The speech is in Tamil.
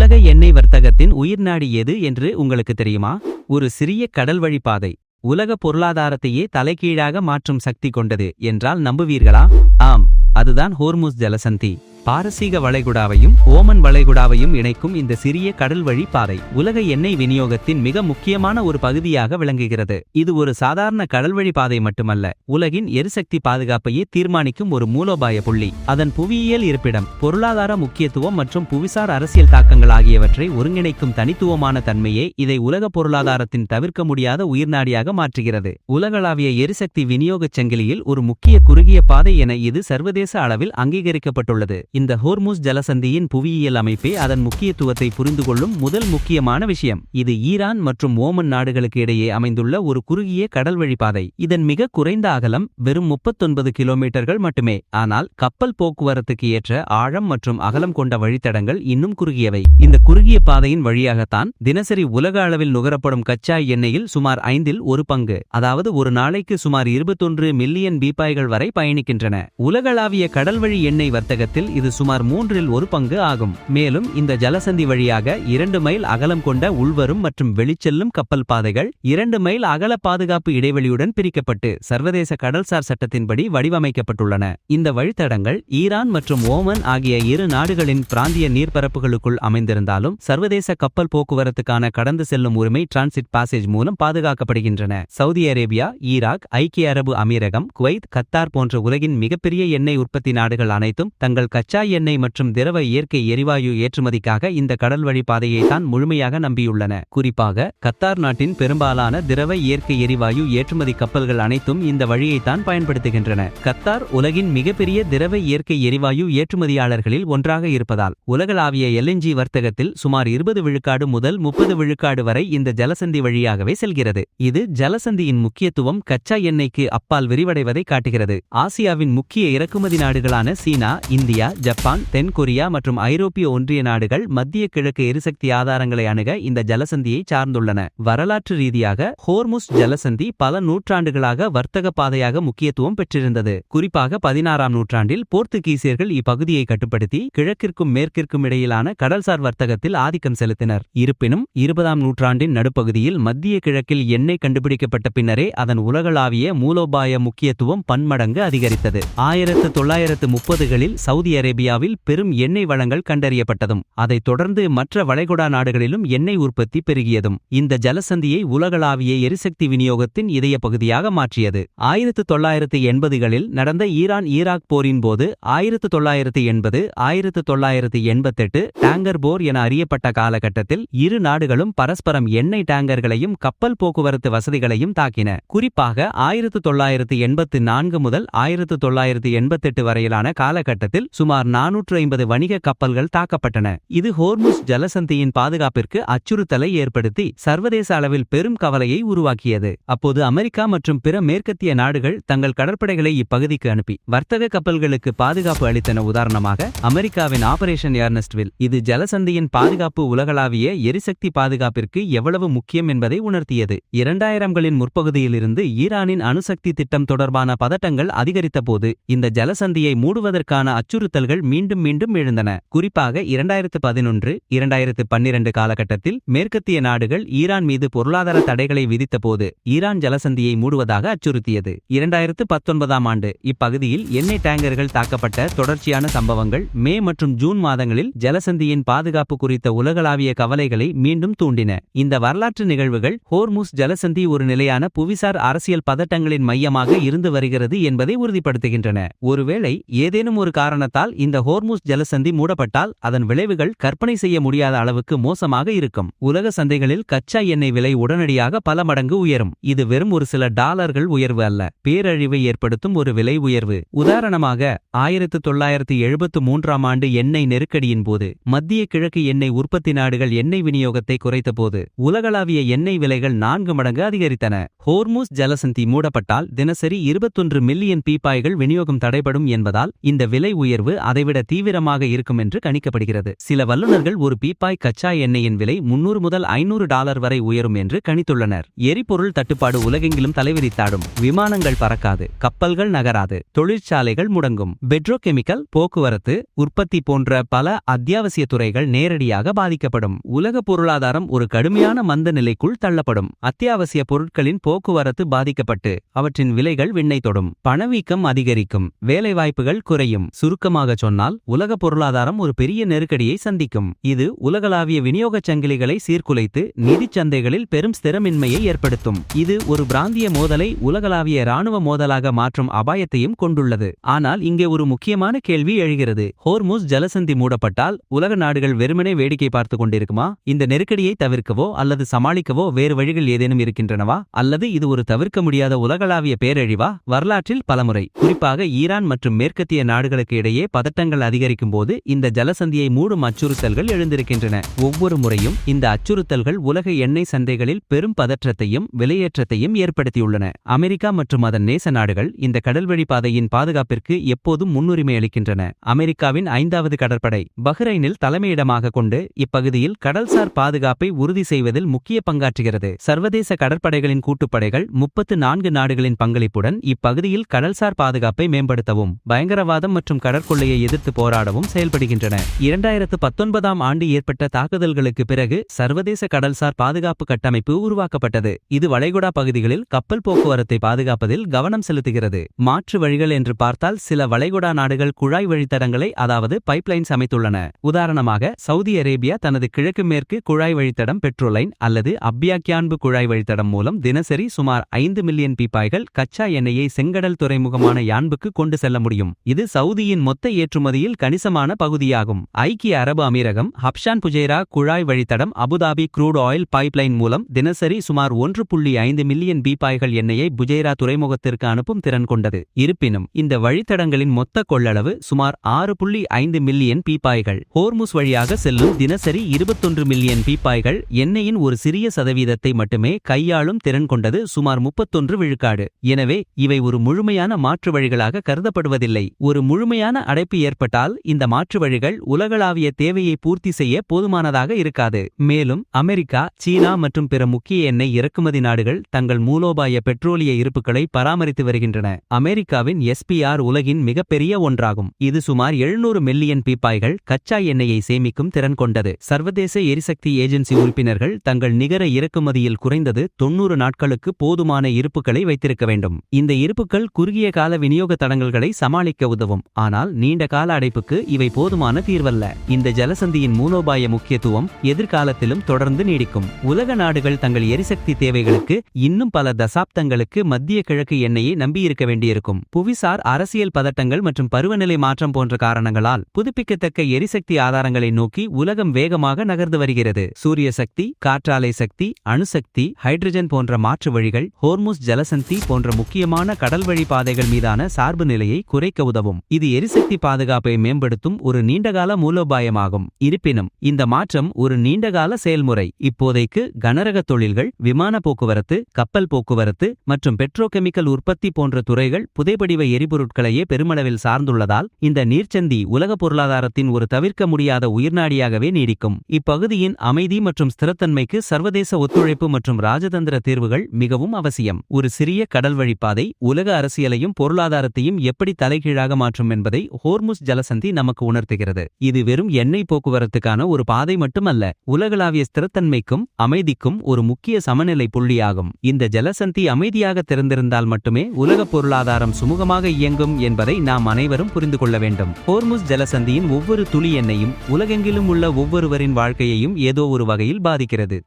உலக எண்ணெய் வர்த்தகத்தின் உயிர்நாடி எது என்று உங்களுக்கு தெரியுமா? ஒரு சிறிய கடல்வழி பாதை உலக பொருளாதாரத்தையே தலைகீழாக மாற்றும் சக்தி கொண்டது என்றால் நம்புவீர்களா? ஆம், அதுதான் ஹோர்முஸ் ஜலசந்தி. பாரசீக வளைகுடாவையும் ஓமன் வளைகுடாவையும் இணைக்கும் இந்த சிறிய கடல்வழி பாதை உலக எண்ணெய் விநியோகத்தின் மிக முக்கியமான ஒரு பகுதியாக விளங்குகிறது. இது ஒரு சாதாரண கடல்வழி பாதை மட்டுமல்ல, உலகின் எரிசக்தி பாதுகாப்பையே தீர்மானிக்கும் ஒரு மூலோபாய புள்ளி. அதன் புவியியல் இருப்பிடம், பொருளாதார முக்கியத்துவம் மற்றும் புவிசார் அரசியல் தாக்கங்கள் ஆகியவற்றை ஒருங்கிணைக்கும் தனித்துவமான தன்மையே இதை உலக பொருளாதாரத்தின் தவிர்க்க முடியாத உயிர்நாடியாக மாற்றுகிறது. உலகளாவிய எரிசக்தி விநியோகச் சங்கிலியில் ஒரு முக்கிய குறுகிய பாதை என இது சர்வதேச அளவில் அங்கீகரிக்கப்பட்டுள்ளது. இந்த ஹோர்முஸ் ஜலசந்தியின் புவியியல் அமைப்பே அதன் முக்கியத்துவத்தை புரிந்துகொள்ளும் முதல் முக்கியமான விஷயம். இது ஈரான் மற்றும் ஓமன் நாடுகளுக்கு இடையே அமைந்துள்ள ஒரு குறுகிய கடல்வழி பாதை. இதன் மிக குறைந்த அகலம் வெறும் 39 கிலோமீட்டர்கள் மட்டுமே. ஆனால் கப்பல் போக்குவரத்துக்கு ஏற்ற ஆழம் மற்றும் அகலம் கொண்ட வழித்தடங்கள் இன்னும் குறுகியவை. இந்த குறுகிய பாதையின் வழியாகத்தான் தினசரி உலக அளவில் நுகரப்படும் கச்சா எண்ணெயில் சுமார் 5இல் 1 பங்கு, அதாவது ஒரு நாளைக்கு சுமார் 21 மில்லியன் பீப்பாய்கள் வரை பயணிக்கின்றன. உலகளாவிய கடல்வழி எண்ணெய் வர்த்தகத்தில் இது சுமார் 3இல் 1 பங்கு ஆகும். மேலும் இந்த ஜலசந்தி வழியாக 2 மைல் அகலம் கொண்ட உள்வரும் மற்றும் வெளிச்செல்லும் கப்பல் பாதைகள் 2 மைல் அகல பாதுகாப்பு இடைவெளியுடன் பிரிக்கப்பட்டு சர்வதேச கடல்சார் சட்டத்தின்படி வடிவமைக்கப்பட்டுள்ளன. இந்த வழித்தடங்கள் ஈரான் மற்றும் ஓமன் ஆகிய இரு நாடுகளின் பிராந்திய நீர்ப்பரப்புகளுக்குள் அமைந்திருந்தாலும் சர்வதேச கப்பல் போக்குவரத்துக்கான கடந்து செல்லும் உரிமை டிரான்சிட் பாசேஜ் மூலம் பாதுகாக்கப்படுகின்றன. சவுதி அரேபியா, ஈராக், ஐக்கிய அரபு அமீரகம், குவைத், கத்தார் போன்ற உலகின் மிகப்பெரிய எண்ணெய் உற்பத்தி நாடுகள் அனைத்தும் தங்கள் கச்சா எண்ணெய் மற்றும் திரவ இயற்கை எரிவாயு ஏற்றுமதிக்காக இந்த கடல்வழி பாதையை தான் முழுமையாக நம்பியுள்ளன. குறிப்பாக கத்தார் நாட்டின் பெரும்பாலான திரவ இயற்கை எரிவாயு ஏற்றுமதி கப்பல்கள் அனைத்தும் இந்த வழியைத்தான் பயன்படுத்துகின்றன. கத்தார் உலகின் மிகப்பெரிய திரவ இயற்கை எரிவாயு ஏற்றுமதியாளர்களில் ஒன்றாக இருப்பதால் உலகளாவிய எல்என்ஜி வர்த்தகத்தில் சுமார் 20 விழுக்காடு முதல் 30 விழுக்காடு வரை இந்த ஜலசந்தி வழியாகவே செல்கிறது. இது ஜலசந்தியின் முக்கியத்துவம் கச்சா எண்ணெய்க்கு அப்பால் விரிவடைவதை காட்டுகிறது. ஆசியாவின் முக்கிய இறக்குமதி நாடுகளான சீனா, இந்தியா, ஜப்பான், தென் கொரியா மற்றும் ஐரோப்பிய ஒன்றிய நாடுகள் மத்திய கிழக்கு எரிசக்தி ஆதாரங்களை அணுக இந்த ஜலசந்தியை சார்ந்துள்ளன. வரலாற்று ரீதியாக ஹோர்முஸ் ஜலசந்தி பல நூற்றாண்டுகளாக வர்த்தக பாதையாக முக்கியத்துவம் பெற்றிருந்தது. குறிப்பாக 16ஆம் நூற்றாண்டில் போர்த்துகீசியர்கள் இப்பகுதியை கட்டுப்படுத்தி கிழக்கிற்கும் மேற்கிற்கும் இடையிலான கடல்சார் வர்த்தகத்தில் ஆதிக்கம் செலுத்தினர். இருப்பினும் 20ஆம் நூற்றாண்டின் நடுப்பகுதியில் மத்திய கிழக்கில் எண்ணெய் கண்டுபிடிக்கப்பட்ட பின்னரே அதன் உலகளாவிய மூலோபாய முக்கியத்துவம் பன்மடங்கு அதிகரித்தது. 1930களில் சவுதி அரேபியாவில் பெரும் எண்ணெய் வளங்கள் கண்டறியப்பட்டதும் அதைத் தொடர்ந்து மற்ற வளைகுடா நாடுகளிலும் எண்ணெய் உற்பத்தி பெருகியதும் இந்த ஜலசந்தியை உலகளாவிய எரிசக்தி விநியோகத்தின் இதய பகுதியாக மாற்றியது. 1980களில் நடந்த ஈரான்-ஈராக் போரின் போது 1980-1988 டேங்கர் போர் என அறியப்பட்ட காலகட்டத்தில் இரு நாடுகளும் பரஸ்பரம் எண்ணெய் டேங்கர்களையும் கப்பல் போக்குவரத்து வசதிகளையும் தாக்கின. குறிப்பாக 1984 முதல் 1988 வரையிலான காலகட்டத்தில் சுமார் 450 வணிக கப்பல்கள் தாக்கப்பட்டன. இது ஹோர்முஸ் ஜலசந்தியின் பாதுகாப்பிற்கு அச்சுறுத்தலை ஏற்படுத்தி சர்வதேச அளவில் பெரும் கவலையை உருவாக்கியது. அப்போது அமெரிக்கா மற்றும் பிற மேற்கத்திய நாடுகள் தங்கள் கடற்படைகளை இப்பகுதிக்கு அனுப்பி வர்த்தக கப்பல்களுக்கு பாதுகாப்பு அளித்தன. உதாரணமாக அமெரிக்காவின் ஆபரேஷன் ஏர்னஸ்ட்வில் இது ஜலசந்தியின் பாதுகாப்பு உலகளாவிய எரிசக்தி பாதுகாப்பிற்கு எவ்வளவு முக்கியம் என்பதை உணர்த்தியது. 2000களின் முற்பகுதியிலிருந்து ஈரானின் அணுசக்தி திட்டம் தொடர்பான பதட்டங்கள் அதிகரித்த போது இந்த ஜலசந்தியை மூடுவதற்கான அச்சுறுத்தல்கள் மீண்டும் மீண்டும் எழுந்தன. குறிப்பாக 2011-2012 காலகட்டத்தில் மேற்கத்திய நாடுகள் ஈரான் மீது பொருளாதார தடைகளை விதித்தபோது ஈரான் ஜலசந்தியை மூடுவதாக அச்சுறுத்தியது. 2019ஆம் ஆண்டு இப்பகுதியில் எண்ணெய் டேங்கர்கள் தாக்கப்பட்ட தொடர்ச்சியான சம்பவங்கள் மே மற்றும் ஜூன் மாதங்களில் ஜலசந்தியின் பாதுகாப்பு குறித்த உலகளாவிய கவலைகளை மீண்டும் தூண்டின. இந்த வரலாற்று நிகழ்வுகள் ஹோர்முஸ் ஜலசந்தி ஒரு நிலையான புவிசார் அரசியல் பதட்டங்களின் மையமாக இருந்து வருகிறது என்பதை உறுதிப்படுத்துகின்றன. ஒருவேளை ஏதேனும் ஒரு காரணத்தால் இந்த ஹோர்முஸ் ஜலசந்தி மூடப்பட்டால் அதன் விளைவுகள் கற்பனை செய்ய முடியாத அளவுக்கு மோசமாக இருக்கும். உலக சந்தைகளில் கச்சா எண்ணெய் விலை உடனடியாக பல மடங்கு உயரும். இது வெறும் ஒரு சில டாலர்கள் உயர்வு அல்ல, பேரழிவை ஏற்படுத்தும் ஒரு விலை உயர்வு. உதாரணமாக 1973ஆம் ஆண்டு எண்ணெய் நெருக்கடியின் போது மத்திய கிழக்கு எண்ணெய் உற்பத்தி நாடுகள் எண்ணெய் விநியோகத்தை குறைத்த போது உலகளாவிய எண்ணெய் விலைகள் 4 மடங்கு அதிகரித்தன. ஹோர்முஸ் ஜலசந்தி மூடப்பட்டால் தினசரி 21 மில்லியன் பீப்பாய்கள் விநியோகம் தடைபடும் என்பதால் இந்த விலை உயர்வு அதைவிட தீவிரமாக இருக்கும் என்று கணிக்கப்படுகிறது. சில வல்லுநர்கள் ஒரு பீப்பாய் கச்சா எண்ணெயின் விலை $300 முதல் $500 வரை உயரும் என்று கணித்துள்ளனர். எரிபொருள் தட்டுப்பாடு உலகெங்கிலும் தலைவிரித்தாடும். விமானங்கள் பறக்காது, கப்பல்கள் நகராது, தொழிற்சாலைகள் முடங்கும். பெட்ரோகெமிக்கல், போக்குவரத்து, உற்பத்தி போன்ற பல அத்தியாவசிய துறைகள் நேரடியாக பாதிக்கப்படும். உலக பொருளாதாரம் ஒரு கடுமையான மந்த நிலைக்குள் தள்ளப்படும். அத்தியாவசிய பொருட்களின் போக்குவரத்து பாதிக்கப்பட்டு அவற்றின் விலைகள் விண்ணை தொடும். பணவீக்கம் அதிகரிக்கும், வேலைவாய்ப்புகள் குறையும். சுருக்கமாகச் சொன்னால் உலக பொருளாதாரம் ஒரு பெரிய நெருக்கடியை சந்திக்கும். இது உலகளாவிய விநியோகச் சங்கிலிகளை சீர்குலைத்து நிதிச் சந்தைகளில் பெரும் ஸ்திரமின்மையை ஏற்படுத்தும். இது ஒரு பிராந்திய மோதலை உலகளாவிய இராணுவ மோதலாக மாற்றும் அபாயத்தையும் கொண்டுள்ளது. ஆனால் இங்கே ஒரு முக்கியமான கேள்வி எழுகிறது. ஹோர்முஸ் ஜலசந்தி மூடப்பட்டால் உலக நாடுகள் வெறுமனே வேடிக்கை பார்த்து கொண்டிருக்குமா? இந்த நெருக்கடியை தவிர்க்கவோ அல்லது சமாளிக்கவோ வேறு வழிகள் ஏதேனும் இருக்கின்றனவா? அல்லது இது ஒரு தவிர்க்க முடியாத உலகளாவிய பேரழிவா? வரலாற்றில் பலமுறை, குறிப்பாக ஈரான் மற்றும் மேற்கத்திய நாடுகளுக்கு இடையே பதட்டங்கள் அதிகரிக்கும் போது இந்த ஜலசந்தியை மூடும் அச்சுறுத்தல்கள் எழுந்திருக்கின்றன. ஒவ்வொரு முறையும் இந்த அச்சுறுத்தல்கள் உலக எண்ணெய் சந்தைகளில் பெரும் பதற்றத்தையும் விலையேற்றத்தையும் ஏற்படுத்தியுள்ளன. அமெரிக்கா மற்றும் அதன் நேச நாடுகள் இந்த கடல்வழி பாதையின் பாதுகாப்பிற்கு எப்போதும் முன்னுரிமை அளிக்கின்றன. அமெரிக்காவின் 5வது கடற்படை பஹ்ரைனில் தலைமையிடமாக கொண்டு இப்பகுதியில் கடல்சார் பாதுகாப்பை உறுதி செய்வதில் முக்கிய பங்காற்றுகிறது. சர்வதேச கடற்படைகளின் கூட்டுப்படைகள் 34 நாடுகளின் பங்களிப்புடன் இப்பகுதியில் கடல்சார் பாதுகாப்பை மேம்படுத்தவும் பயங்கரவாதம் மற்றும் கடற்கொள்ளையை எதிர்த்து போராடவும் செயல்படுகின்றன. 2019ஆம் ஆண்டு ஏற்பட்ட தாக்குதல்களுக்கு பிறகு சர்வதேச கடல்சார் பாதுகாப்பு கட்டமைப்பு உருவாக்கப்பட்டது. இது வளைகுடா பகுதிகளில் கப்பல் போக்குவரத்தை பாதுகாப்பதில் கவனம் செலுத்துகிறது. மாற்று வழிகள் என்று பார்த்தால் சில வளைகுடா நாடுகள் குழாய் வழித்தடங்களை, அதாவது பைப்லைன்ஸ் அமைத்துள்ளன. உதாரணமாக சவுதி அரேபியா தனது கிழக்கு மேற்கு குழாய் வழித்தடம் பெட்ரோலைன் அல்லது அப்யாக்யான்பு குழாய் வழித்தடம் மூலம் தினசரி சுமார் 5 மில்லியன் பீப்பாய்கள் கச்சா எண்ணெயை செங்கடல் துறைமுகமான யான்புக்கு கொண்டு செல்ல முடியும். இது சவுதியின் மொத்த ஏற்றுமதியில் கணிசமான பகுதியாகும். ஐக்கிய அரபு அமீரகம் ஹப்ஷான் புஜைரா குழாய் வழித்தடம் அபுதாபி க்ரூட் ஆயில் பைப்லைன் மூலம் தினசரி சுமார் 1.5 மில்லியன் பீப்பாய்கள் எண்ணெயை புஜைரா துறைமுகத்திற்கு அனுப்பும் திறன் கொண்டது. இருப்பினும் இந்த வழித்தடங்களின் மொத்த கொள்ளளவு சுமார் 6.5 மில்லியன் பீப்பாய்கள். ஹோர்முஸ் வழியாக செல்லும் தினசரி 21 மில்லியன் பீப்பாய்கள் எண்ணெயின் ஒரு சிறிய சதவீதத்தை மட்டுமே கையாளும் திறன் கொண்டது, சுமார் 31 விழுக்காடு. எனவே இவை ஒரு முழுமையான மாற்று வழிகளாக கருதப்படுவதில்லை. ஒரு முழுமையான அடைப்பு ஏற்பட்டால் இந்த மாற்று வழிகள் உலகளாவிய தேவையை பூர்த்தி செய்ய போதுமானதாக இருக்காது. மேலும் அமெரிக்கா, சீனா மற்றும் பிற முக்கிய எண்ணெய் இறக்குமதி நாடுகள் தங்கள் மூலோபாய பெட்ரோலிய இருப்புகளை பராமரித்து வருகின்றன. அமெரிக்காவின் SPR உலகின் மிகப்பெரிய ஒன்றாகும். இது சுமார் 700 மில்லியன் பீப்பாய்கள் கச்சா எண்ணெயை சேமிக்கும் திறன் கொண்டது. சர்வதேச எரிசக்தி ஏஜென்சி உறுப்பினர்கள் தங்கள் நிகர இறக்குமதியில் குறைந்தது 90 நாட்களுக்கு போதுமான இருப்புகளை வைத்திருக்க வேண்டும். இந்த இருப்புகள் குறுகிய கால விநியோக தடங்கல்களை சமாளிக்க உதவும். ஆனால் நீண்ட கால அடைப்புக்கு இவை போதுமான தீர்வல்ல. இந்த ஜலசந்தியின் மூலோபாய முக்கியத்துவம் எதிர்காலத்திலும் தொடர்ந்து நீடிக்கும். உலக நாடுகள் தங்கள் எரிசக்தி தேவைகளுக்கு இன்னும் பல தசாப்தங்களுக்கு மத்திய கிழக்கு எண்ணெயை நம்பியிருக்க வேண்டியிருக்கும். புவிசார் அரசியல் பதட்டங்கள் மற்றும் பருவநிலை மாற்றம் போன்ற காரணங்களால் புதுப்பிக்கத்தக்க எரிசக்தி ஆதாரங்களை நோக்கி உலகம் வேகமாக நகர்ந்து வருகிறது. சூரிய சக்தி, காற்றாலை சக்தி, அணுசக்தி, ஹைட்ரஜன் போன்ற மாற்று வழிகள் ஹோர்முஸ் ஜலசந்தி போன்ற முக்கியமான கடல்வழி பாதைகள் மீதான சார்பு நிலையை குறைக்க உதவும். இது எரிசக்தி பாதுகாப்பை மேம்படுத்தும் ஒரு நீண்டகால மூலோபாயமாகும். இருப்பினும் இந்த மாற்றம் ஒரு நீண்டகால செயல்முறை. இப்போதைக்கு கனரக தொழில்கள், விமான போக்குவரத்து, கப்பல் போக்குவரத்து மற்றும் பெட்ரோகெமிக்கல் உற்பத்தி போன்ற துறைகள் புதைபடிவ எரிபொருட்களையே பெருமளவில் சார்ந்துள்ளதால் இந்த நீர்ச்சந்தி உலக பொருளாதாரத்தின் ஒரு தவிர்க்க முடியாத உயிர்நாடியாகவே நீடிக்கும். இப்பகுதியின் அமைதி மற்றும் ஸ்திரத்தன்மைக்கு சர்வதேச ஒத்துழைப்பு மற்றும் ராஜதந்திர தீர்வுகள் மிகவும் அவசியம். ஒரு சிறிய கடல்வழிப்பாதை உலக அரசியலையும் பொருளாதாரத்தையும் எப்படி தலைகீழாக மாற்றும் என்பதை ஹோர்முஸ் ஜலசந்தி நமக்கு உணர்த்துகிறது. இது வெறும் எண்ணெய் போக்குவரத்துக்கான ஒரு பாதை மட்டுமல்ல, உலகளாவிய ஸ்திரத்தன்மைக்கும் அமைதிக்கும் ஒரு முக்கிய சமநிலை புள்ளியாகும். இந்த ஜலசந்தி அமைதியாக திறந்திருந்தால் மட்டுமே உலக பொருளாதாரம் சுமூகமாக இயங்கும் என்பதை நாம் அனைவரும் புரிந்து கொள்ள வேண்டும். ஹோர்முஸ் ஜலசந்தியின் ஒவ்வொரு துளி எண்ணெயும் உலகெங்கிலும் உள்ள ஒவ்வொருவரின் வாழ்க்கையையும் ஏதோ ஒரு வகையில் பாதிக்கிறது.